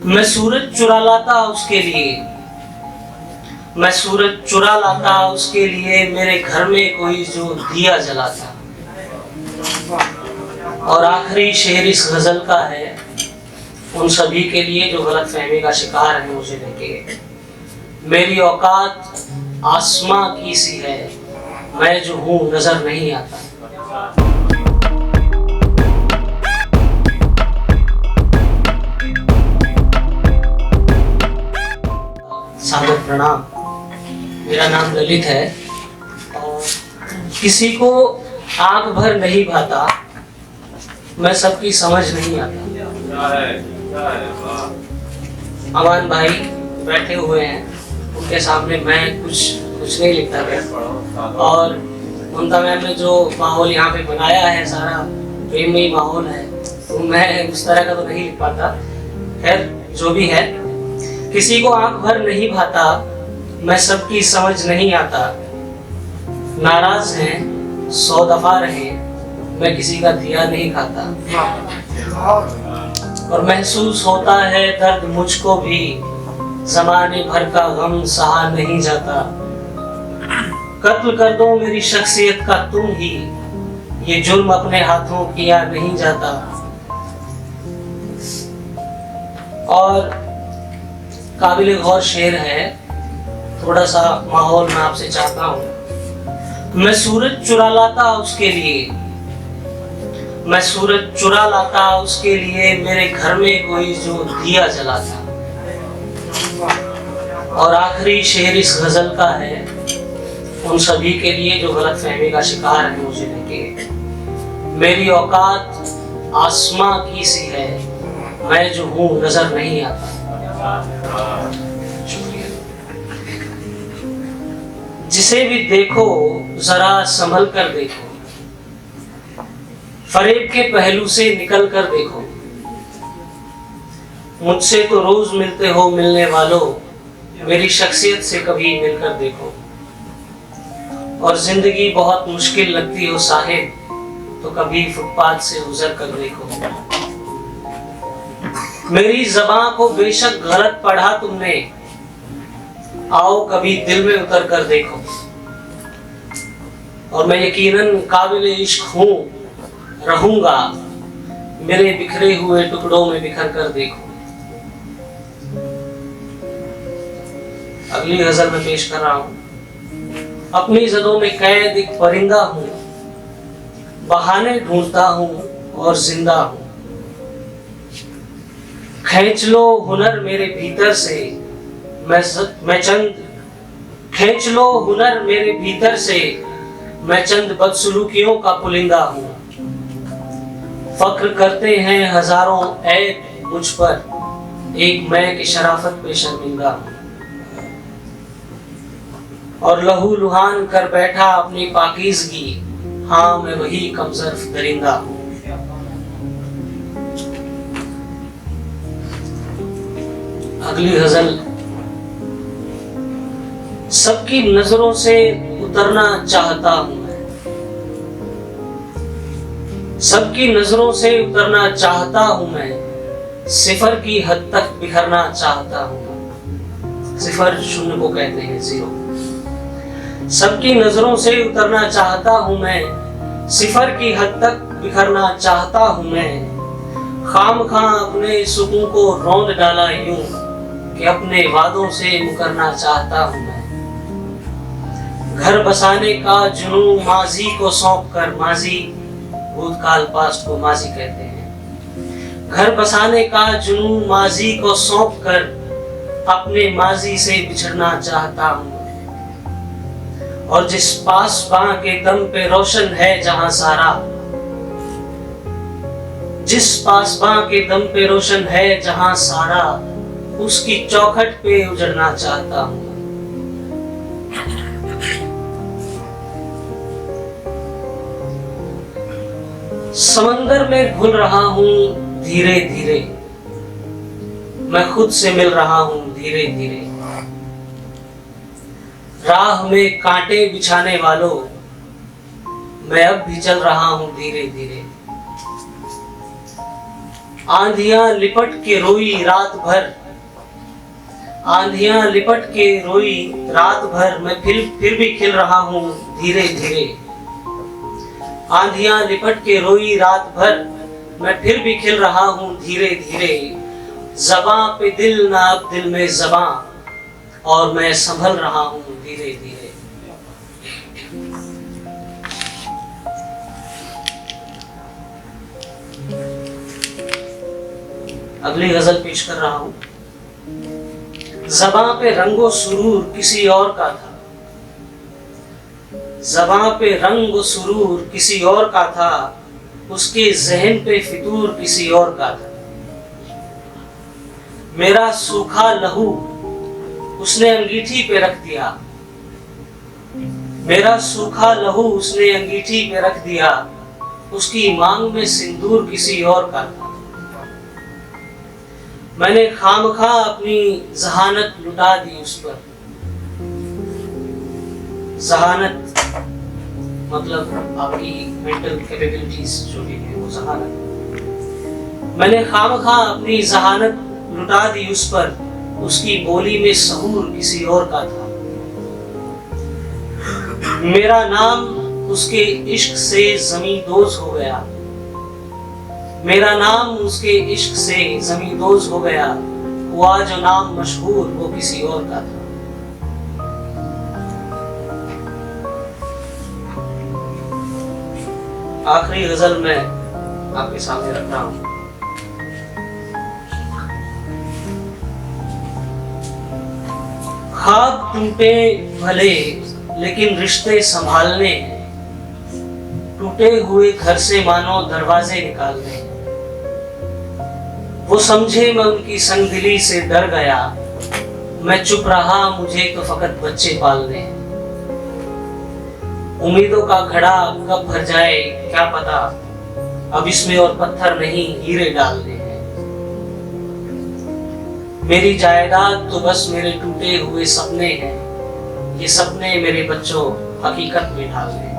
मैं सूरज चुरा लाता उसके लिए, मैं सूरज चुरा लाता उसके लिए, मेरे घर में कोई जो दिया जलाता। और आखिरी शेर इस गजल का है उन सभी के लिए जो गलतफहमी का शिकार है मुझे लेके। मेरी औकात आसमां की सी है, मैं जो हूँ नजर नहीं आता। सादर प्रणाम, मेरा नाम ललित है और किसी को आंख भर नहीं भाता, मैं सबकी समझ नहीं आता। अमान भाई बैठे हुए हैं, उनके सामने मैं कुछ नहीं लिखता था। और ममता मैम ने जो माहौल यहाँ पे बनाया है, सारा प्रेममयी माहौल है, तो मैं उस तरह का तो नहीं लिख पाता। खैर जो भी है, किसी को आंख भर नहीं भाता, मैं सबकी समझ नहीं आता। नाराज हैं 100 दफा रहे, मैं किसी का दिया नहीं खाता। और महसूस होता है दर्द मुझको भी, जमाने भर का गम सहा नहीं जाता। कत्ल कर दो मेरी शख्सियत का तुम ही, ये जुर्म अपने हाथों किया नहीं जाता। और काबिल गौर शेर है, थोड़ा सा माहौल मैं आपसे चाहता हूँ। मैं सूरज चुरा लाता उसके लिए, मैं सूरज चुरा लाता उसके लिए, मेरे घर में कोई जो दिया जलाता। और आखिरी शेर इस गजल का है उन सभी के लिए जो गलतफहमी का शिकार है मुझे लेके। मेरी औकात आसमां की सी है, मैं जो हूँ नजर नहीं आता। शुक्रिया। जिसे भी देखो जरा संभल कर देखो, फरेब के पहलू से निकल कर देखो। मुझसे तो रोज मिलते हो मिलने वालों, मेरी शख्सियत से कभी मिलकर देखो। और जिंदगी बहुत मुश्किल लगती हो साहिब, तो कभी फुटपाथ से गुजर कर देखो। मेरी ज़बान को बेशक गलत पढ़ा तुमने, आओ कभी दिल में उतर कर देखो। और मैं यकीनन काबिल इश्क हूँ, रहूंगा, मेरे बिखरे हुए टुकड़ों में बिखर कर देखो। अगली गजल में पेश कर रहा हूं। अपनी ज़दों में कैद एक परिंदा हूं, बहाने ढूंढता हूं और जिंदा हूं। खींच लो हुनर मेरे भीतर से, खींच लो हुनर मेरे भीतर से, मैं चंद बदसलूकियों का पुलिंदा हूं। फख्र करते हैं हजारों ऐब मुझ पर, एक मैं की शराफत पे शर्मिंदा हूं। और लहू लुहान कर बैठा अपनी पाकीज़गी, हाँ मैं वही कमजर्फ दरिंदा हूं। अगली गजल। सबकी नजरों से उतरना चाहता हूं मैं, सबकी नजरों से उतरना चाहता हूं मैं, सिफर की हद तक बिखरना चाहता हूं। सिफर शून्य को कहते हैं, 0। सबकी नजरों से उतरना चाहता हूं मैं, सिफर की हद तक बिखरना चाहता हूं मैं। खामखा अपने सुकून को रौंद डाला यूं कि अपने वादों से मुकरना चाहता हूं मैं। घर बसाने का जुनून माजी को सौंप कर, माजी भूतकाल पास्ट को माजी कहते हैं। घर बसाने का जुनून माजी को सौंप कर, अपने माजी से बिछड़ना चाहता हूं। और जिस पासबां के दम पे रोशन है जहां सारा, जिस पासबां के दम पे रोशन है जहां सारा, उसकी चौखट पे उजड़ना चाहता हूं। समंदर में घुल रहा हूं धीरे धीरे, मैं खुद से मिल रहा हूं धीरे धीरे। राह में कांटे बिछाने वालों, मैं अब भी चल रहा हूं धीरे धीरे। आंधियां लिपट के रोई रात भर, आंधियां लिपट के रोई रात भर, मैं फिर भी खिल रहा हूँ धीरे धीरे। आंधियां लिपट के रोई रात भर, मैं फिर भी खिल रहा हूँ धीरे धीरे। ज़बां पे दिल ना अब दिल में ज़बां, और मैं संभल रहा हूँ धीरे धीरे। अगली गजल पेश कर रहा हूं। ज़बां पे रंगो सुरूर किसी और का था, ज़बां पे रंगो सुरूर किसी और का था, उसके ज़हन पे फितूर किसी और का था। मेरा सूखा लहू उसने अंगीठी पे रख दिया, मेरा सूखा लहू उसने अंगीठी पे रख दिया, उसकी मांग में सिंदूर किसी और का था। मैंने खामखा अपनी जहानत लुटा दी उस पर, जहानत मतलब आपकी मेंटल कैपेबिलिटीज जो भी है वो जहानत। मैंने खामखा अपनी जहानत लुटा दी उस पर, उसकी बोली में सहूर किसी और का था। मेरा नाम उसके इश्क से ज़मींदोज़ हो गया, मेरा नाम उसके इश्क से ज़मींदोज़ हो गया, हुआ जो नाम मशहूर वो किसी और का था। आखिरी गजल मैं आपके सामने रख रहा हूं। ख्वाब टूटे भले लेकिन रिश्ते संभालने हैं, टूटे हुए घर से मानो दरवाजे निकालने। वो समझे मैं उनकी संगदिली से डर गया, मैं चुप रहा मुझे तो फकत बच्चे पालने हैं। उम्मीदों का घड़ा कब भर जाए क्या पता, अब इसमें और पत्थर नहीं हीरे डालने हैं। मेरी जायदाद तो बस मेरे टूटे हुए सपने हैं, ये सपने मेरे बच्चों हकीकत में ढालने हैं।